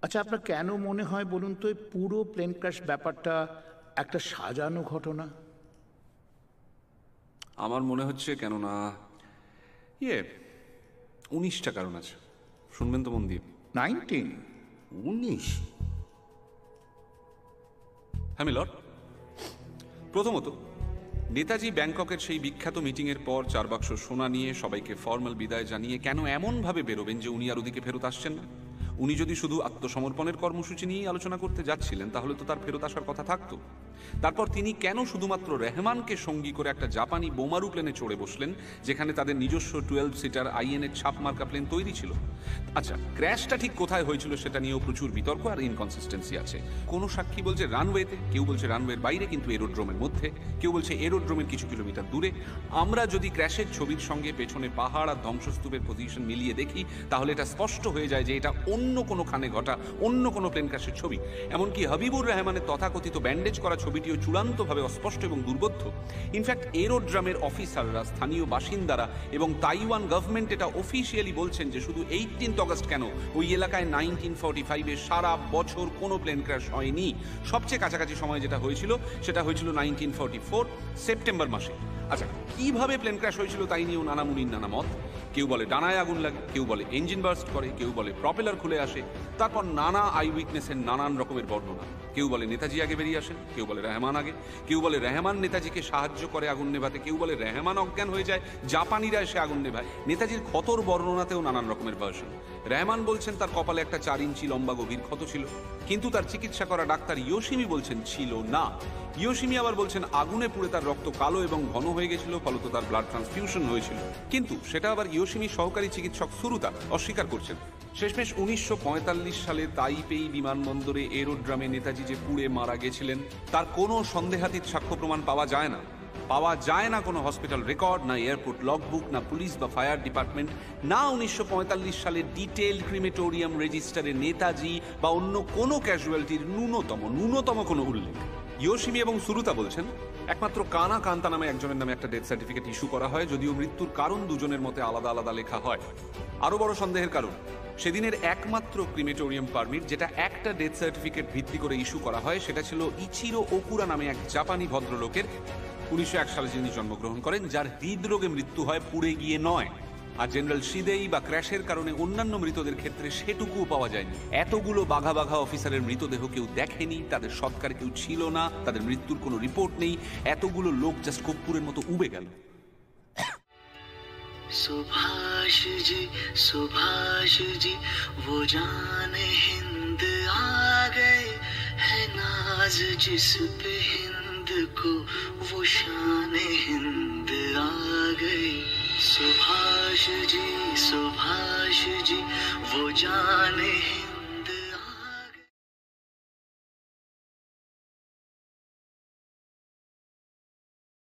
আচ্ছা, আপনার কেন মনে হয় বলুন তো, এই পুরো প্লেন ক্র্যাশ ব্যাপারটা একটা সাজানো ঘটনা? আমার মনে হচ্ছে, কেননা 19টা কারণ আছে, শুনবেন তো মন দিয়ে। 19? হ্যাঁ মিলর্ড। প্রথমত, নেতাজি ব্যাংককের সেই বিখ্যাত মিটিংয়ের পর 4 বাক্স সোনা নিয়ে সবাইকে ফর্মাল বিদায় জানিয়ে কেন এমনভাবে বেরোবেন যে উনি আর ওদিকে ফেরত আসছেন না? উনি যদি শুধু আত্মসমর্পণের কর্মসূচি নিয়েই আলোচনা করতে যাচ্ছিলেন তাহলে তো তার ফেরত আসার কথা থাকতো। তারপর তিনি কেন শুধুমাত্র রেহমানকে সঙ্গী করে একটা জাপানি বোমারু প্লেনে চড়ে বসলেন, যেখানে তাদের নিজস্ব 12 সিটার আইএনএ ছাপ মার্কা প্লেন তৈরি ছিল? আচ্ছা, ক্র্যাশটা ঠিক কোথায় হয়েছিল সেটা নিয়েও প্রচুর বিতর্ক আর ইনকনসিস্টেন্সি আছে। কোনো সাক্ষী বলছে রানওয়েতে, কেউ বলছে রানওয়ের বাইরে কিন্তু এরোড্রোমের মধ্যে, কেউ বলছে এরোড্রোমের কিছু কিলোমিটার দূরে। আমরা যদি ক্র্যাশের ছবির সঙ্গে পেছনে পাহাড় আর ধ্বংসস্তূপের পজিশন মিলিয়ে দেখি তাহলে এটা স্পষ্ট হয়ে যায় যে এটা অন্য কোনো খানে ঘটা অন্য কোনো প্লেন ক্র্যাশের ছবি। এমনকি হাবিবুর রহমানের তথাকথিত ব্যান্ডেজ করা ছবিটিও চূড়ান্তভাবে অস্পষ্ট এবং দুর্বোধ্য। ইনফ্যাক্ট এরোড্রোমের অফিসাররা, স্থানীয় বাসিন্দারা এবং তাইওয়ান গভর্নমেন্ট এটা অফিসিয়ালি বলছেন যে শুধু 18 অগস্ট কেন, ওই এলাকায় 1945-এ সারা বছর কোনো প্লেন ক্র্যাশ হয়নি। সবচেয়ে কাছাকাছি সময় যেটা হয়েছিল সেটা হয়েছিল 1944 সেপ্টেম্বর মাসে। আচ্ছা, কিভাবে প্লেন ক্র্যাশ হয়েছিল তাই নিয়েও নানা মুনির নানা মত। কেউ বলে ডানায় আগুন লাগে, কেউ বলে ইঞ্জিন বার্স্ট করে, কেউ বলে প্রপেলার খুলে আসে। তারপর নানা আই উইটনেসের নানান রকমের বর্ণনা। কেউ বলে নেতাজি আগে বেরিয়ে আসেন, কেউ বলে রহমান আগে, কেউ বলে রহমান নেতাজিকে সাহায্য করে আগুন নেভাতে, কেউ বলে রহমান অজ্ঞান হয়ে যায়, জাপানিরা এসে আগুন নেভায়। নেতাজির ক্ষতর বর্ণনাতেও নানান রকমের ভার্সন। রহমান বলছেন তার কপালে একটা 4 ইঞ্চি লম্বা গভীর ক্ষত ছিল, কিন্তু তার চিকিৎসা করা ডাক্তার ইয়োশিমি বলছেন ছিল না। ইয়োশিমি আবার বলছেন আগুনে পুড়ে তার রক্ত কালো এবং ঘন হয়ে গেছিল, ফলত তার ব্লাড ট্রান্সফিউশন হয়েছিল। কিন্তু সেটা আবার ইয়োশিমি সহকারী চিকিৎসক সুরুতা অস্বীকার করছেন। শেষমেশ 1945 সালে তাইপেই বিমানবন্দরে এরোড্রোমে নেতাজি যে পুড়ে মারা গেছিলেন তার কোনো সন্দেহাতীত সাক্ষ্য প্রমাণ পাওয়া যায় না। পাওয়া যায় না কোনো হসপিটাল রেকর্ড, না এয়ারপোর্ট লগবুক, না পুলিশ বা ফায়ার ডিপার্টমেন্ট, না 1945 সালের ডিটেইল ক্রিমেটোরিয়াম রেজিস্টারে নেতাজি বা অন্য কোনো ক্যাজুয়ালিটির ন্যূনতম কোনো উল্লেখ। ইয়োশিমি এবং সুরুতা বলছেন একমাত্র কানা কান্তা নামে একজনের নামে একটা ডেথ সার্টিফিকেট ইস্যু করা হয়, যদিও মৃত্যুর কারণ দুজনের মতে আলাদা আলাদা লেখা হয়। আরও বড় সন্দেহের কারণ, সেদিনের একমাত্র ক্রিমেটোরিয়াম পারমিট যেটা একটা ডেথ সার্টিফিকেট ভিত্তি করে ইস্যু করা হয় সেটা ছিল ইচিরো ওকুরা নামে এক জাপানি ভদ্রলোকের। 1901 সালে যিনি জন্মগ্রহণ করেন, যার হৃদরোগে মৃত্যু হয়, পুড়ে গিয়ে নয়। আর জেনারেল শিদেই বা ক্র্যাশের কারণে অন্যান্য মৃতদের ক্ষেত্রে সেটুকুও পাওয়া যায়নি। এতগুলো বাঘা বাঘা অফিসারের মৃতদেহ কেউ দেখেনি, তাদের সৎকার কেউ ছিল না, তাদের মৃত্যুর কোনো রিপোর্ট নেই। এতগুলো লোক জাস্ট কপ্পুরের মতো উবে গেল। सुभाष जी वो जाने हिंद आ गए, है नाज जिस पे हिंद को वो शान हिंद आ गई। सुभाष जी वो जाने हिंद